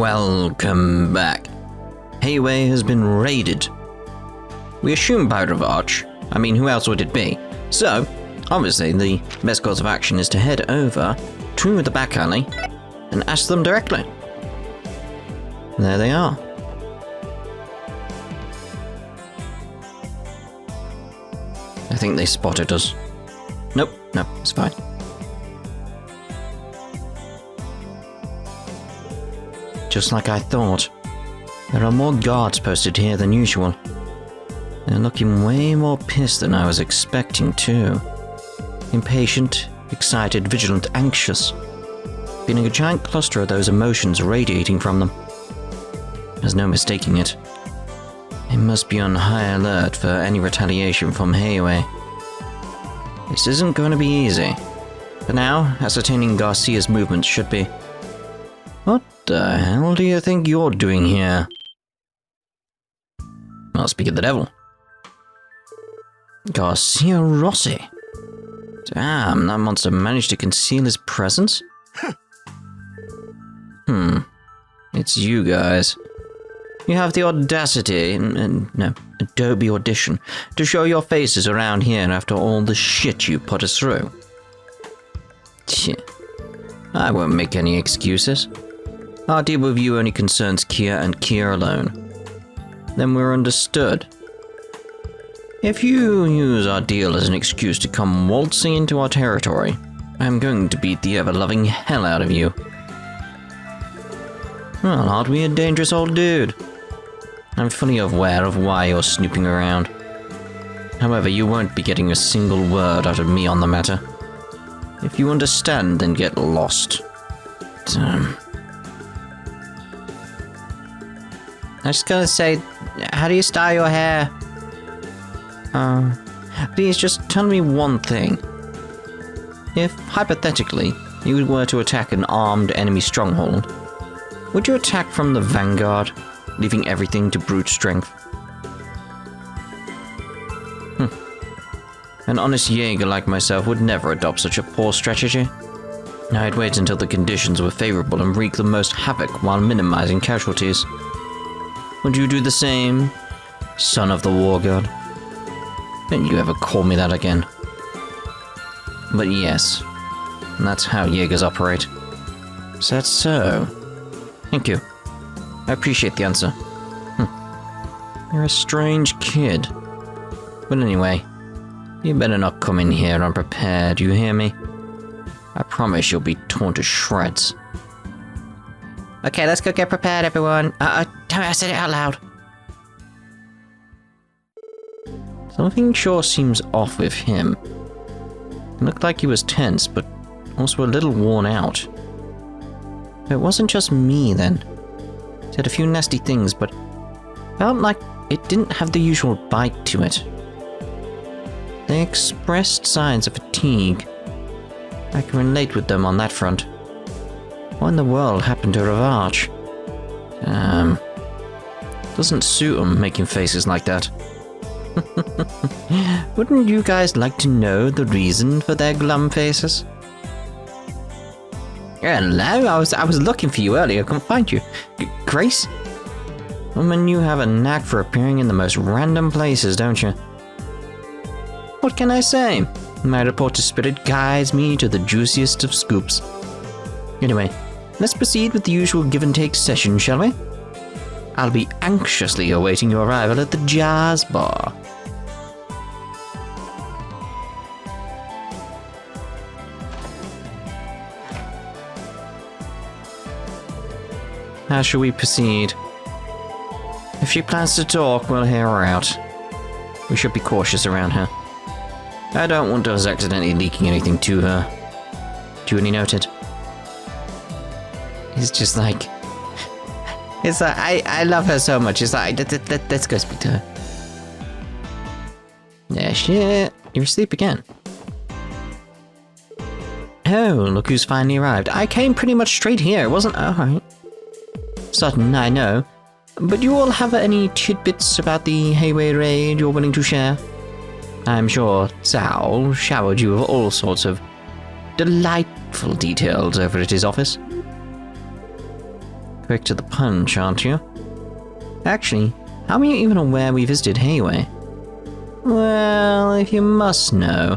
Welcome back. Hayway has been raided. We assume by Revache. I mean, who else would it be? So, obviously, the best course of action is to head over to the back alley and ask them directly. There they are. I think they spotted us. Nope, it's fine. Just like I thought. There are more guards posted here than usual. They're looking way more pissed than I was expecting too. Impatient, excited, vigilant, anxious. Feeling a giant cluster of those emotions radiating from them. There's no mistaking it. They must be on high alert for any retaliation from Hayway. This isn't going to be easy. For now, ascertaining Garcia's movements should be... What the hell do you think you're doing here? I'll speak of the devil. Garcia Rossi. Damn, that monster managed to conceal his presence? It's you guys. You have the audacity, no, Adobe Audition, to show your faces around here after all the shit you put us through. I won't make any excuses. Our deal with you only concerns Kia and Kia alone. Then we're understood. If you use our deal as an excuse to come waltzing into our territory, I'm going to beat the ever-loving hell out of you. Well, aren't we a dangerous old dude? I'm fully aware of why you're snooping around. However, you won't be getting a single word out of me on the matter. If you understand, then get lost. Damn. I was gonna say, how do you style your hair? Please just tell me one thing. If, hypothetically, you were to attack an armed enemy stronghold, would you attack from the vanguard, leaving everything to brute strength? An honest Jaeger like myself would never adopt such a poor strategy. I'd wait until the conditions were favorable and wreak the most havoc while minimizing casualties. Would you do the same, son of the war god? Don't you ever call me that again. But yes, that's how Jaegers operate. Is that so? Thank you. I appreciate the answer. You're a strange kid. But anyway, you better not come in here unprepared, you hear me? I promise you'll be torn to shreds. Okay, let's go get prepared, everyone. Tell me I said it out loud. Something sure seems off with him. It looked like he was tense, but also a little worn out. It wasn't just me, then. Said a few nasty things, but felt like it didn't have the usual bite to it. They expressed signs of fatigue. I can relate with them on that front. What in the world happened to Revache? Doesn't suit him making faces like that. Wouldn't you guys like to know the reason for their glum faces? Hello, I was looking for you earlier, I couldn't find you. Grace? Woman, you have a knack for appearing in the most random places, don't you? What can I say? My reporter spirit guides me to the juiciest of scoops. Anyway, let's proceed with the usual give-and-take session, shall we? I'll be anxiously awaiting your arrival at the Jazz Bar. How shall we proceed? If she plans to talk, we'll hear her out. We should be cautious around her. I don't want us accidentally leaking anything to her. Duly noted. It's just like... It's like, I love her so much. It's like, let's go speak to her. Yeah, shit. You're asleep again. Oh, look who's finally arrived. I came pretty much straight here. It wasn't... Alright. Certain, I know. But do you all have any tidbits about the Hayway raid you're willing to share? I'm sure Zhao showered you with all sorts of delightful details over at his office. Quick to the punch, aren't you? Actually, how are you even aware we visited Hayway? Well, if you must know,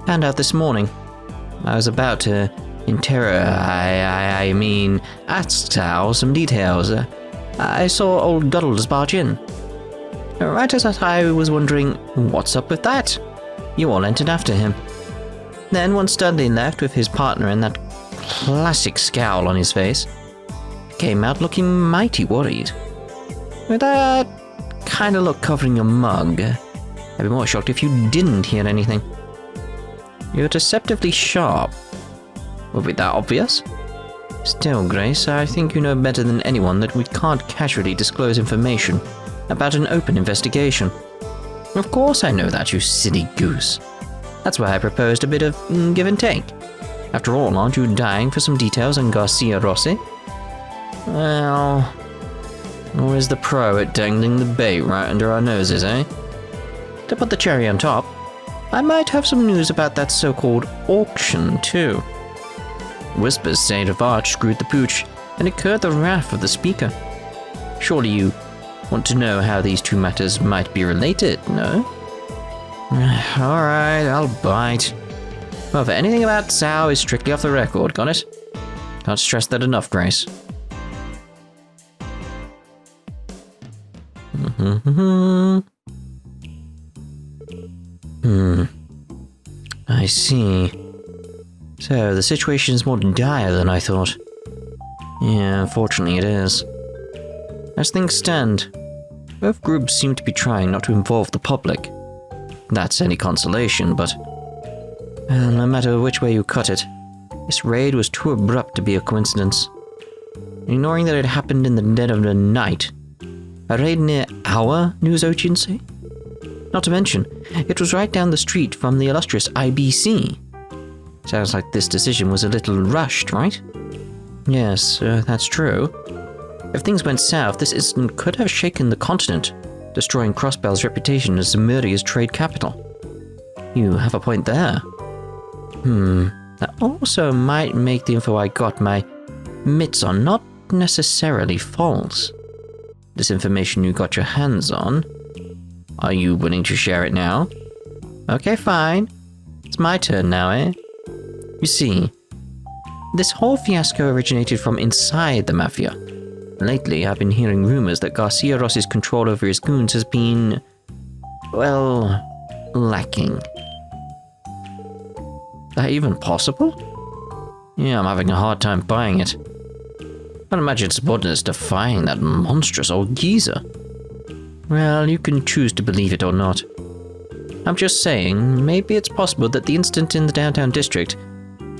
found out this morning. I was about to ask Sal some details. I saw old Guddles barge in. Right as I was wondering, what's up with that? You all entered after him. Then once Dudley left with his partner and that classic scowl on his face, came out looking mighty worried. With that kind of look covering your mug, I'd be more shocked if you didn't hear anything. You're deceptively sharp. Would be that obvious? Still, Grace, I think you know better than anyone that we can't casually disclose information about an open investigation. Of course I know that, you silly goose. That's why I proposed a bit of give and take. After all, aren't you dying for some details on Garcia Rossi? Well, or is the pro at dangling the bait right under our noses, eh? To put the cherry on top, I might have some news about that so-called auction, too. Whispers say Revache screwed the pooch and incurred the wrath of the speaker. Surely you want to know how these two matters might be related, no? Alright, I'll bite. Well, if anything about Sao is strictly off the record, got it? Can't stress that enough, Grace. I see. So, the situation is more dire than I thought. Yeah, unfortunately it is. As things stand, both groups seem to be trying not to involve the public. That's any consolation, but no matter which way you cut it, this raid was too abrupt to be a coincidence. Ignoring that it happened in the dead of the night, a raid near our news agency? Not to mention, it was right down the street from the illustrious IBC. Sounds like this decision was a little rushed, right? Yes, that's true. If things went south, this incident could have shaken the continent, destroying Crossbell's reputation as Zemuria's trade capital. You have a point there. That also might make the info I got my mitts on not necessarily false. This information you got your hands on. Are you willing to share it now? Okay, fine. It's my turn now, eh? You see, this whole fiasco originated from inside the Mafia. Lately, I've been hearing rumors that Garcia Rossi's control over his goons has been, well, lacking. That even possible? Yeah, I'm having a hard time buying it. Can't imagine subordinates defying that monstrous old geezer. Well, you can choose to believe it or not. I'm just saying, maybe it's possible that the incident in the downtown district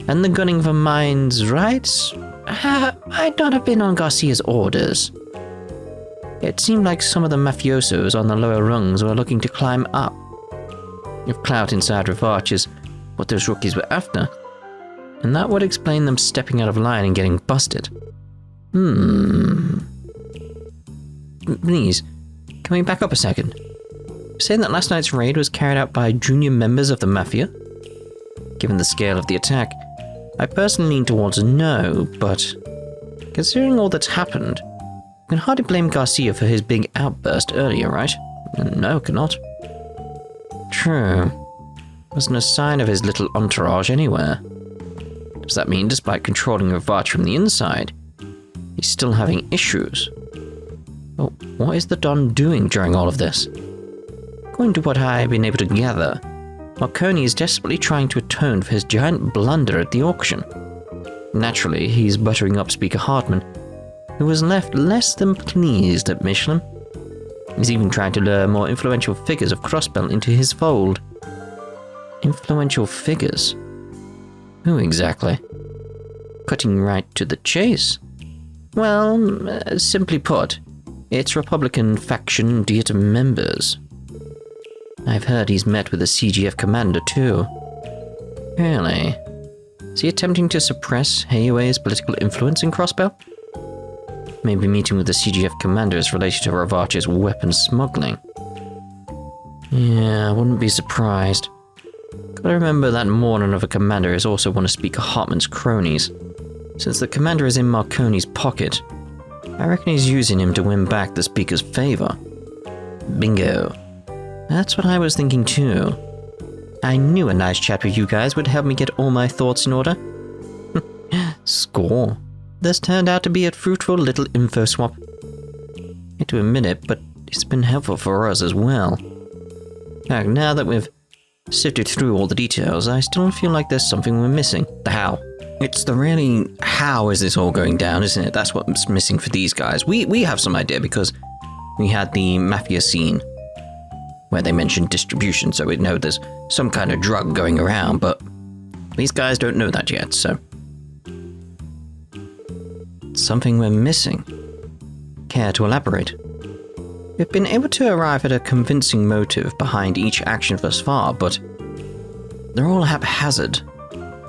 and the gunning for Mine's rights might not have been on Garcia's orders. It seemed like some of the mafiosos on the lower rungs were looking to climb up. If clout inside Revache is what those rookies were after, and that would explain them stepping out of line and getting busted. Please, can we back up a second? Saying that last night's raid was carried out by junior members of the Mafia? Given the scale of the attack, I personally lean towards no, but considering all that's happened, you can hardly blame Garcia for his big outburst earlier, right? No, cannot. True. Wasn't a sign of his little entourage anywhere. Does that mean, despite controlling Revache from the inside, he's still having issues? Well, what is the Don doing during all of this? According to what I've been able to gather, Marconi is desperately trying to atone for his giant blunder at the auction. Naturally, he's buttering up Speaker Hartman, who was left less than pleased at Michelin. He's even trying to lure more influential figures of Crossbell into his fold. Influential figures? Who exactly? Cutting right to the chase. Well, simply put, it's Republican faction Dieta members. I've heard he's met with a CGF commander too. Really? Is he attempting to suppress Hayway's political influence in Crossbell? Maybe meeting with the CGF commander is related to Revache's weapons smuggling. Yeah, I wouldn't be surprised. Gotta remember that more than another commander is also one of Speaker Hartman's cronies. Since the commander is in Marconi's pocket, I reckon he's using him to win back the speaker's favor. Bingo. That's what I was thinking too. I knew a nice chat with you guys would help me get all my thoughts in order. Score. This turned out to be a fruitful little info swap. Hate to admit it, but it's been helpful for us as well. In fact, now that we've sifted through all the details, I still feel like there's something we're missing. The how. It's the really how is this all going down, isn't it? That's what's missing for these guys. We have some idea because we had the mafia scene where they mentioned distribution, so we know there's some kind of drug going around, but these guys don't know that yet, so... Something we're missing. Care to elaborate? We've been able to arrive at a convincing motive behind each action thus far, but they're all haphazard,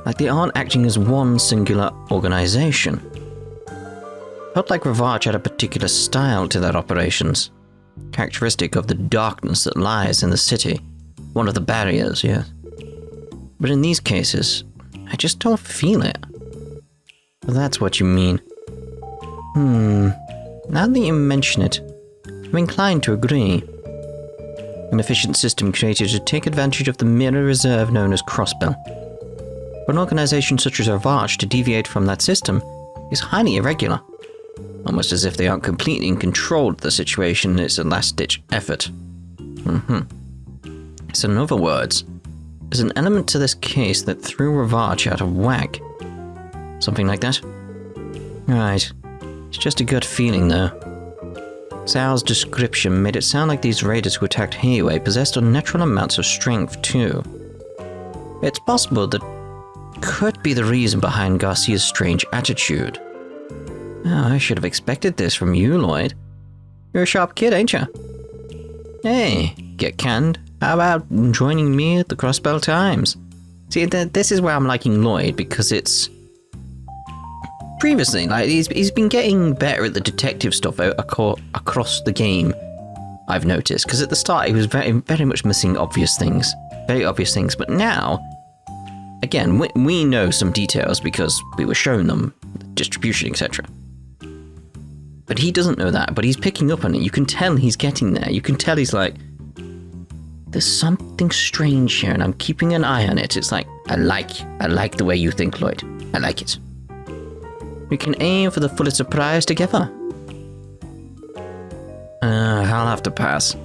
like they aren't acting as one singular organization. Felt like Revache had a particular style to their operations, characteristic of the darkness that lies in the city, one of the barriers, yes. But in these cases, I just don't feel it. Well, that's what you mean. Now that you mention it, I'm inclined to agree. An efficient system created to take advantage of the mirror reserve known as Crossbell. For an organization such as Revache to deviate from that system is highly irregular, almost as if they aren't completely in control of the situation and it's a last-ditch effort. So in other words, there's an element to this case that threw Revache out of whack. Something like that? Right. It's just a gut feeling, though. Sal's description made it sound like these raiders who attacked Hayway possessed unnatural amounts of strength, too. It's possible that could be the reason behind Garcia's strange attitude. Oh, I should have expected this from you, Lloyd. You're a sharp kid, ain't you? Hey, get canned. How about joining me at the Crossbell Times? See, this is where I'm liking Lloyd, because it's... Previously, like, he's been getting better at the detective stuff across the game, I've noticed. Because at the start, he was very, very much missing obvious things. Very obvious things. But now, again, we know some details because we were shown them. Distribution, etc. But he doesn't know that, but he's picking up on it. You can tell he's getting there. You can tell he's like, there's something strange here, and I'm keeping an eye on it. It's like, I like the way you think, Lloyd. I like it. We can aim for the Pulitzer Prize together. I'll have to pass.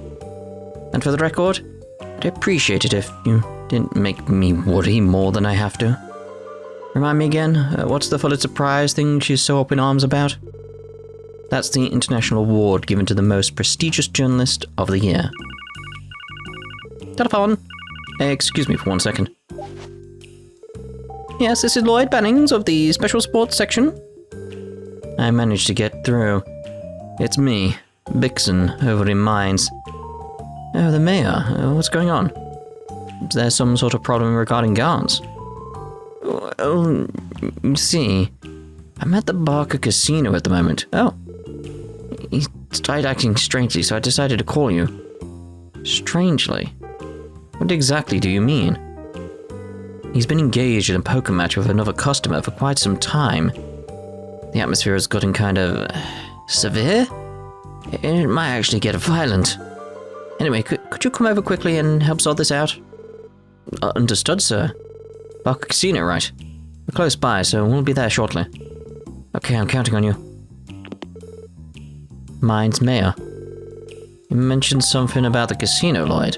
And for the record, I'd appreciate it if you didn't make me worry more than I have to. Remind me again, what's the Pulitzer Prize thing she's so up in arms about? That's the international award given to the most prestigious journalist of the year. Telephone. Excuse me for 1 second. Yes, this is Lloyd Bannings of the Special Sports section. I managed to get through. It's me, Bixen, over in Mines. Oh, the mayor. What's going on? Is there some sort of problem regarding Gantz? Oh, you see, I'm at the Barker Casino at the moment. Oh. He started acting strangely, so I decided to call you. Strangely? What exactly do you mean? He's been engaged in a poker match with another customer for quite some time. The atmosphere has gotten kind of... severe? It might actually get violent. Anyway, could you come over quickly and help sort this out? Understood, sir. Barker Casino, right? We're close by, so we'll be there shortly. Okay, I'm counting on you. Mine's mayor. You mentioned something about the casino, Lloyd.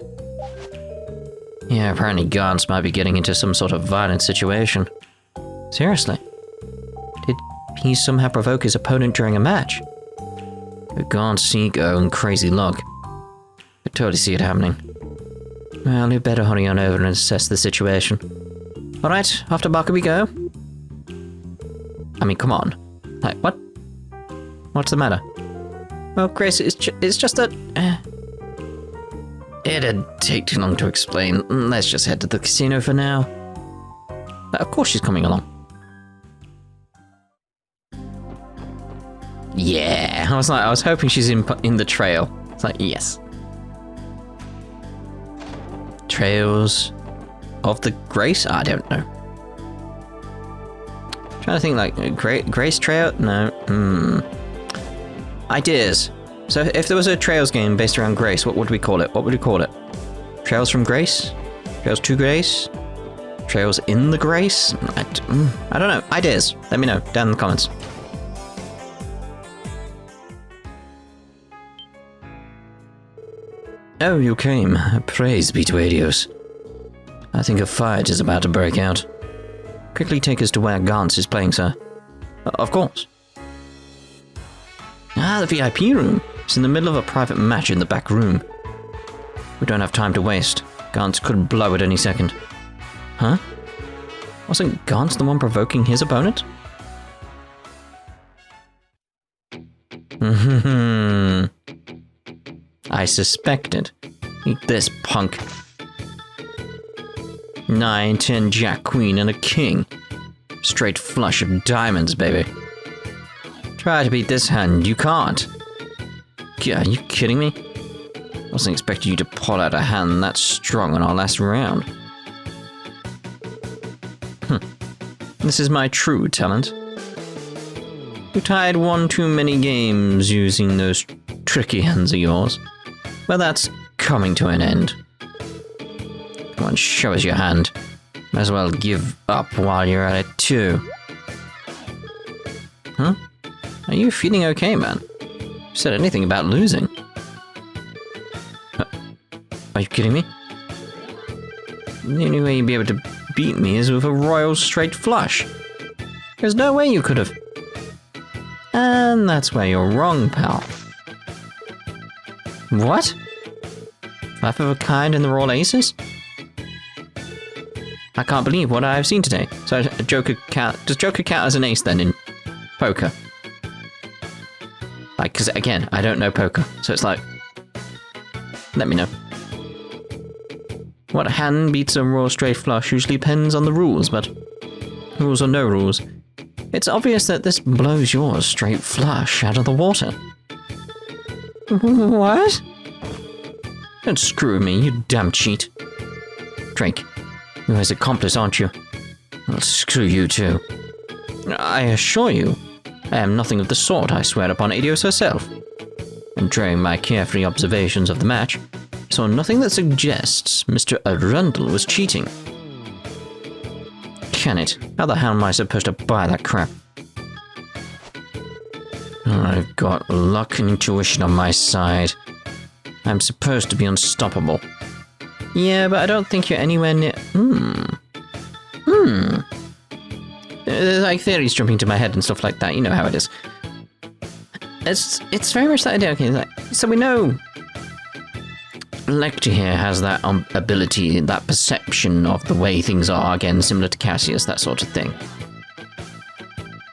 Yeah, apparently Gantz might be getting into some sort of violent situation. Seriously? Did he somehow provoke his opponent during a match? With Gantz's ego and crazy luck, I could totally see it happening. Well, you better hurry on over and assess the situation. Alright, off to Barker we go. I mean, come on. Like, what? What's the matter? Well, Grace, it's just that... It'd take too long to explain. Let's just head to the casino for now. Of course she's coming along. Yeah, I was hoping she's in the trail. It's like, yes. Trails of the Grace? I don't know. Trying to think, like, Grace Trail? No. ideas. So if there was a Trails game based around Grace, what would we call it? What would we call it? Trails from Grace? Trails to Grace? Trails in the Grace? I don't know. Ideas. Let me know down in the comments. Oh, you came. Praise be to Adios. I think a fight is about to break out. Quickly take us to where Gantz is playing, sir. Of course. Ah, the VIP room. It's in the middle of a private match in the back room. We don't have time to waste. Gantz could blow at any second. Huh? Wasn't Gantz the one provoking his opponent? I suspected. Eat this, punk. 9, 10, Jack, Queen, and a King. Straight flush of diamonds, baby. Try to beat this hand, you can't. Are you kidding me? I wasn't expecting you to pull out a hand that strong on our last round. This is my true talent. You tied one too many games using those tricky hands of yours. Well, that's coming to an end. Come on, show us your hand. Might as well give up while you're at it too. Huh? Are you feeling okay, man? You said anything about losing? Are you kidding me? The only way you'd be able to beat me is with a royal straight flush. There's no way you could have. And that's where you're wrong, pal. What? 5 of a kind in the royal aces? I can't believe what I've seen today. So Joker count? Does Joker count as an ace then in poker? Like, because again, I don't know poker, so it's like, let me know. What hand beats a royal straight flush usually depends on the rules, but rules or no rules, it's obvious that this blows yours straight flush out of the water. What? Don't screw me, you damn cheat. Drake, you're his accomplice, aren't you? I'll screw you too. I assure you, I am nothing of the sort, I swear upon Adios herself. And during my carefree observations of the match, I saw nothing that suggests Mr. Arundel was cheating. Can it? How the hell am I supposed to buy that crap? I've got luck and intuition on my side. I'm supposed to be unstoppable. Yeah, but I don't think you're anywhere near... Like theories jumping into my head and stuff like that, you know how it is. It's very much that idea, okay, so we know Lechter here has that ability, that perception of the way things are, again, similar to Cassius, that sort of thing.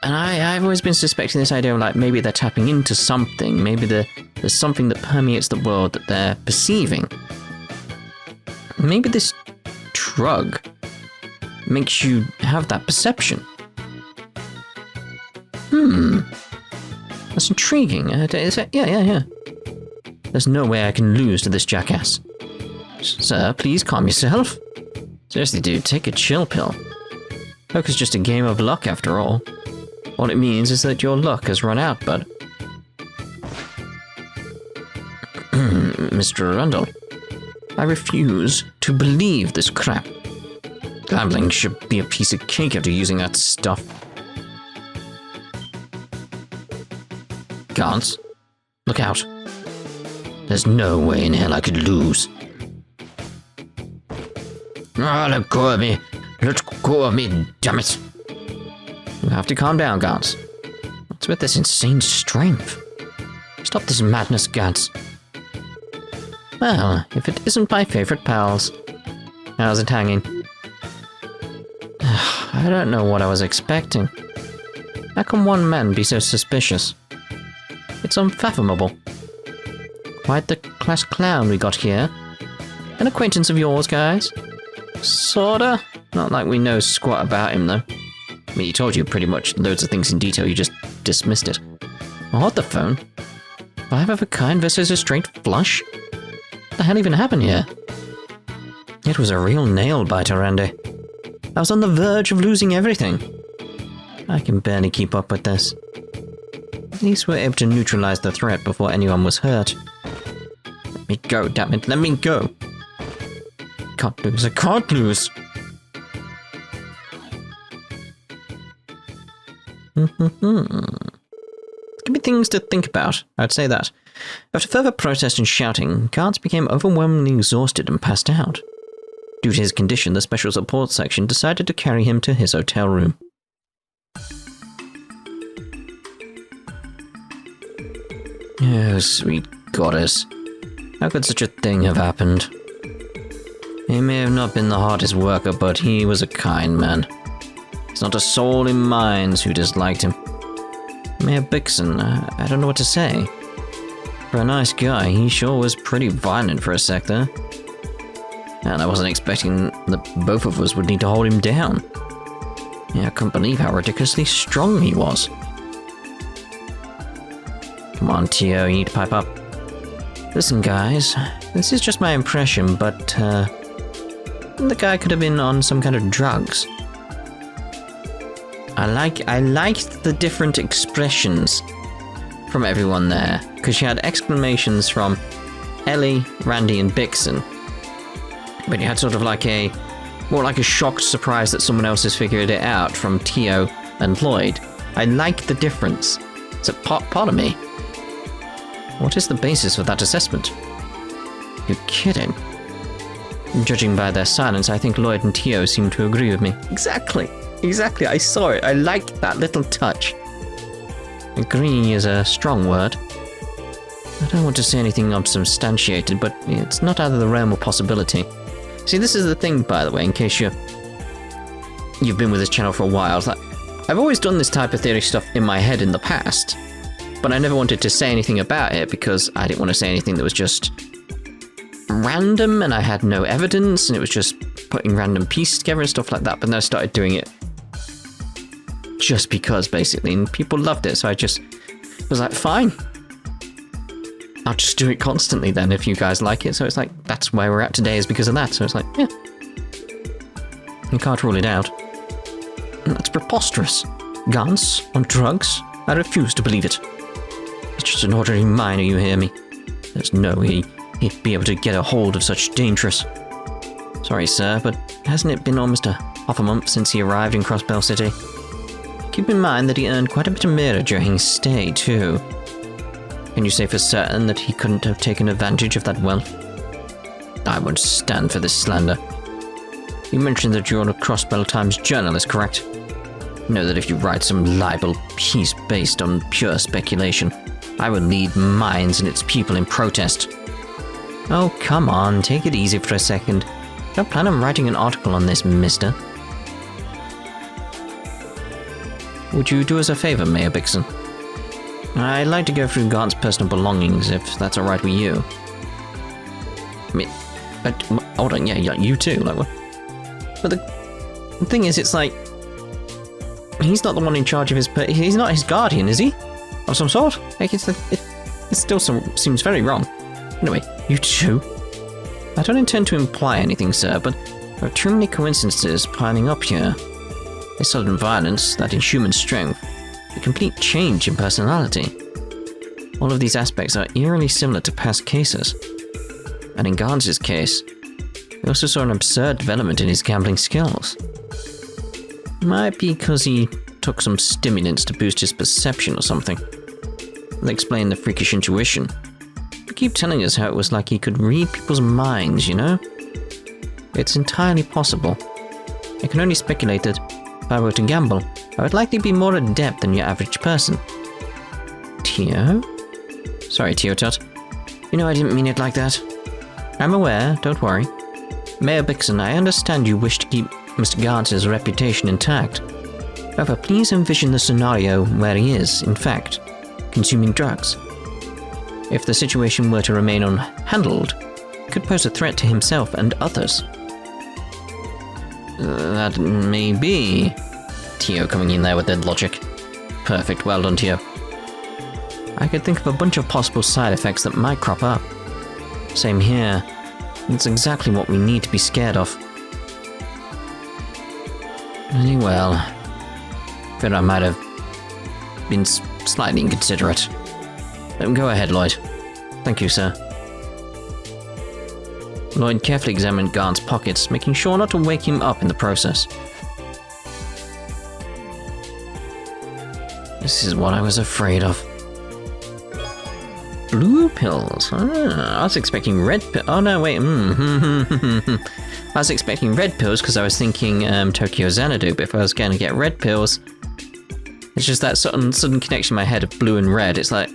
And I've always been suspecting this idea of, like, maybe they're tapping into something, maybe there's something that permeates the world that they're perceiving. Maybe this drug makes you have that perception. That's intriguing. Yeah. There's no way I can lose to this jackass. Sir, please calm yourself. Seriously, dude, take a chill pill. Poker's just a game of luck, after all. All it means is that your luck has run out, bud. Mr. Arundel, I refuse to believe this crap. Gambling should be a piece of cake after using that stuff. Gantz, look out. There's no way in hell I could lose. Let go of me. Let go of me, damn it. You have to calm down, Gantz. What's with this insane strength? Stop this madness, Gantz. Well, if it isn't my favorite pals. How's it hanging? I don't know what I was expecting. How can one man be so suspicious? It's unfathomable. Quite the class clown we got here. An acquaintance of yours, guys? Sorta. Not like we know squat about him, though. I mean, he told you pretty much loads of things in detail, you just dismissed it. Oh, hold the phone. 5 of a kind versus a straight flush? What the hell even happened here? It was a real nail-biter, Randy. I was on the verge of losing everything. I can barely keep up with this. At least we're able to neutralize the threat before anyone was hurt. Let me go, damn it, let me go! Can't lose, I can't lose! Could be things to think about, I'd say that. After further protest and shouting, Gantz became overwhelmingly exhausted and passed out. Due to his condition, the Special Support Section decided to carry him to his hotel room. Oh, sweet goddess. How could such a thing have happened? He may have not been the hardest worker, but he was a kind man. There's not a soul in Mines who disliked him. Mayor Bixon, I don't know what to say. For a nice guy, he sure was pretty violent for a sec there. And I wasn't expecting that both of us would need to hold him down. Yeah, I couldn't believe how ridiculously strong he was. Come on, Tio, you need to pipe up. Listen, guys, this is just my impression, but, the guy could have been on some kind of drugs. I liked the different expressions from everyone there, because you had exclamations from Elie, Randy, and Bixon. But you had sort of like more like a shocked surprise that someone else has figured it out from Tio and Lloyd. I like the difference. It's a part of me. What is the basis for that assessment? You're kidding. Judging by their silence, I think Lloyd and Tio seem to agree with me. Exactly, I saw it. I liked that little touch. Agree is a strong word. I don't want to say anything unsubstantiated, but it's not out of the realm of possibility. See, this is the thing, by the way, in case you've been with this channel for a while. It's like, I've always done this type of theory stuff in my head in the past, but I never wanted to say anything about it because I didn't want to say anything that was just random and I had no evidence and it was just putting random pieces together and stuff like that. But then I started doing it just because, basically, and people loved it, so I just was like, fine. I'll just do it constantly then if you guys like it. So it's like, that's where we're at today is because of that. So it's like, yeah. You can't rule it out. That's preposterous. Gantz on drugs? I refuse to believe it. It's just an ordinary miner, you hear me? There's no way he'd be able to get a hold of such dangerous. Sorry, sir, but hasn't it been almost half a month since he arrived in Crossbell City? Keep in mind that he earned quite a bit of mirror during his stay, too. Can you say for certain that he couldn't have taken advantage of that wealth? I won't stand for this slander. You mentioned that you're a Crossbell Times journalist, correct? Know that if you write some libel piece based on pure speculation, I will lead Mines and its people in protest. Oh, come on, take it easy for a second. Don't plan on writing an article on this, mister. Would you do us a favor, Mayor Bixon? I'd like to go through Gant's personal belongings, if that's alright with you. I mean, hold on, yeah, you too, like what? But the thing is, it's like, he's not the one in charge of he's not his guardian, is he? Of some sort? Like, it still seems very wrong. Anyway, you too? I don't intend to imply anything, sir, but there are too many coincidences piling up here. This sudden violence, that inhuman strength, a complete change in personality. All of these aspects are eerily similar to past cases. And in Gantz's case, we also saw an absurd development in his gambling skills. Might be because he took some stimulants to boost his perception or something. They explain the freakish intuition. They keep telling us how it was like he could read people's minds, you know? It's entirely possible. I can only speculate that if I were to gamble, I would likely be more adept than your average person. Tio? Sorry, Tio Tot. You know I didn't mean it like that. I'm aware, don't worry. Mayor Bixon, I understand you wish to keep Mr. Gantz's reputation intact. However, please envision the scenario where he is, in fact, consuming drugs. If the situation were to remain unhandled, it could pose a threat to himself and others. That may be. Tio coming in there with the logic. Perfect, well done, Tio. I could think of a bunch of possible side effects that might crop up. Same here. It's exactly what we need to be scared of. Well, I might have been slightly inconsiderate. Go ahead, Lloyd. Thank you, sir. Lloyd carefully examined Gantz's pockets, making sure not to wake him up in the process. This is what I was afraid of. Blue pills? I was expecting red pills. Oh no, wait. I was expecting red pills because I was thinking Tokyo Xanadu, but if I was going to get red pills, it's just that sudden connection in my head of blue and red. It's like,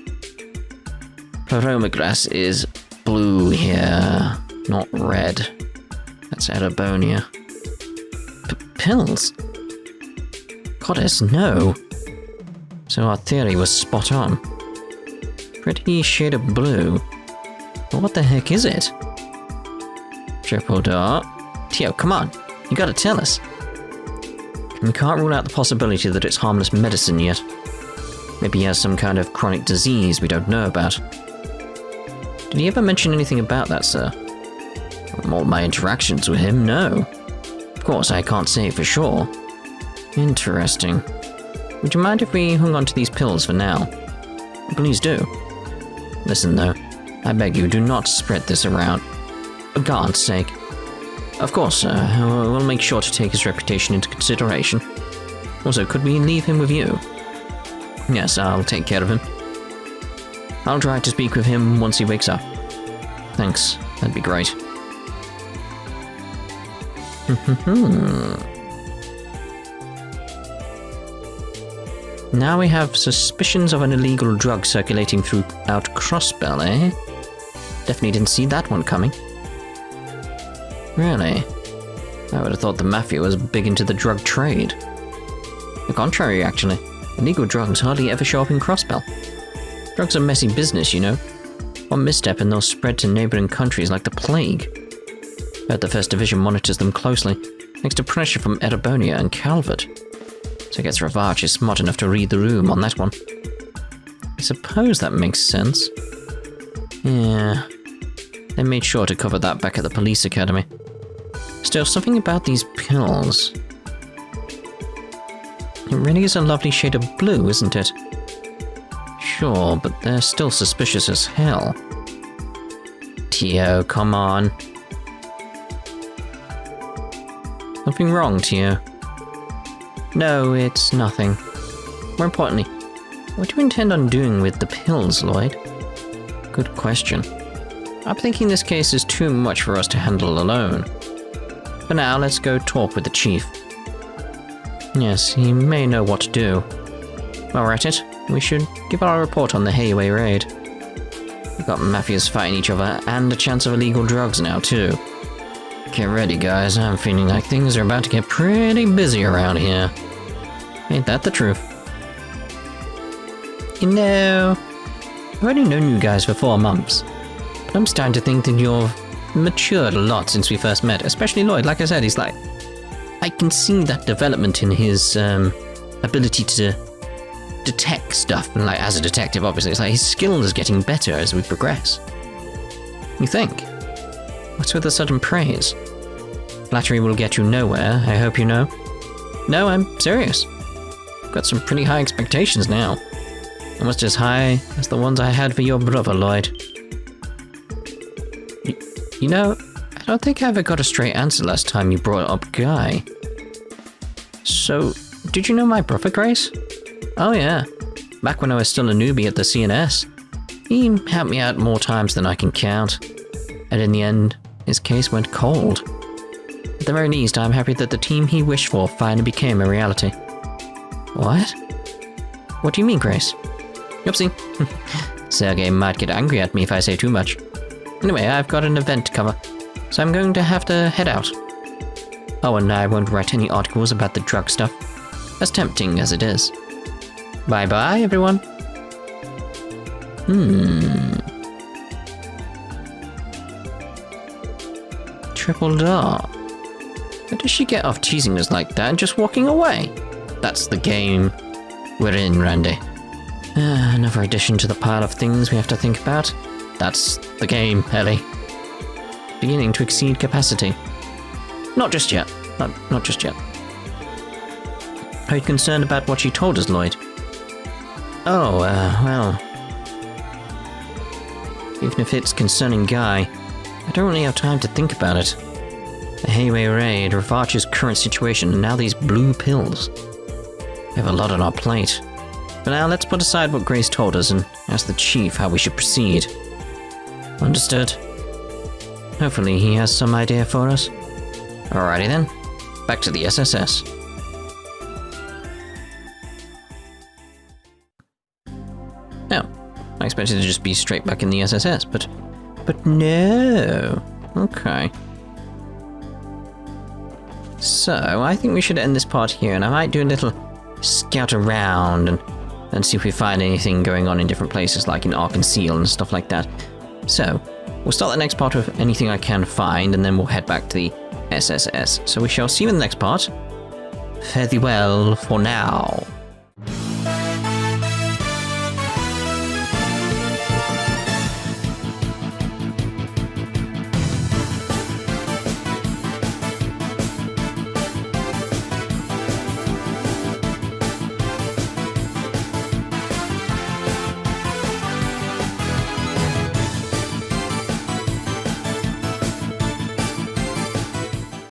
Ploromigras is blue here, not red. That's Erebonian. Pills? Goddess, no. So our theory was spot on. Pretty shade of blue. But what the heck is it? Triple dot. Tio, come on. You gotta tell us. We can't rule out the possibility that it's harmless medicine yet. Maybe he has some kind of chronic disease we don't know about. Did he ever mention anything about that, sir? From all my interactions with him, no. Of course, I can't say for sure. Interesting. Would you mind if we hung on to these pills for now? Please do. Listen though, I beg you, do not spread this around. For God's sake. Of course, sir, we'll make sure to take his reputation into consideration. Also, could we leave him with you? Yes, I'll take care of him. I'll try to speak with him once he wakes up. Thanks, that'd be great. Now we have suspicions of an illegal drug circulating throughout Crossbell, eh? Definitely didn't see that one coming. Really? I would have thought the Mafia was big into the drug trade. The contrary, actually. Illegal drugs hardly ever show up in Crossbell. Drugs are messy business, you know. One misstep and they'll spread to neighbouring countries like the plague. But the 1st Division monitors them closely, thanks to pressure from Erebonian and Calvard. So I guess Revache is smart enough to read the room on that one. I suppose that makes sense. Yeah. They made sure to cover that back at the police academy. Still, something about these pills. It really is a lovely shade of blue, isn't it? Sure, but they're still suspicious as hell. Tio, come on. Nothing wrong, Tio. No, it's nothing. More importantly, what do you intend on doing with the pills, Lloyd? Good question. I'm thinking this case is too much for us to handle alone. For now, let's go talk with the chief. Yes, he may know what to do. While we're at it, we should give our report on the Hayway raid. We've got mafias fighting each other and a chance of illegal drugs now, too. Get ready, guys. I'm feeling like things are about to get pretty busy around here. Ain't that the truth? You know, I've only known you guys for 4 months, but I'm starting to think that you've matured a lot since we first met, especially Lloyd. Like I said, he's like, I can see that development in his ability to detect stuff, and like as a detective, obviously, it's like his skill is getting better as we progress. You think? What's with the sudden praise? Flattery will get you nowhere, I hope you know. No, I'm serious. I've got some pretty high expectations now. Almost as high as the ones I had for your brother, Lloyd. You know, I don't think I ever got a straight answer last time you brought up Guy. So, did you know my brother, Grace? Oh yeah, back when I was still a newbie at the CNS. He helped me out more times than I can count. And in the end, his case went cold. At the very least, I'm happy that the team he wished for finally became a reality. What? What do you mean, Grace? Oopsie. Sergey might get angry at me if I say too much. Anyway, I've got an event to cover, so I'm going to have to head out. Oh, and I won't write any articles about the drug stuff, as tempting as it is. Bye-bye, everyone. Triple dot. Where does she get off teasing us like that and just walking away? That's the game we're in, Randy. Another addition to the pile of things we have to think about. That's the game, Ellie. Beginning to exceed capacity. Not just yet. Not just yet. Are you concerned about what she told us, Lloyd? Oh, well... Even if it's concerning Guy, I don't really have time to think about it. The Hayway raid, Revache's current situation, and now these blue pills. We have a lot on our plate. For now, let's put aside what Grace told us and ask the Chief how we should proceed. Understood. Hopefully he has some idea for us. Alrighty then, back to the SSS. Oh, I expected to just be straight back in the SSS, but no. Okay. So, I think we should end this part here, and I might do a little scout around and see if we find anything going on in different places, like in Arkansas and stuff like that. So, we'll start the next part with anything I can find, and then we'll head back to the SSS. So we shall see you in the next part. Fare thee well for now.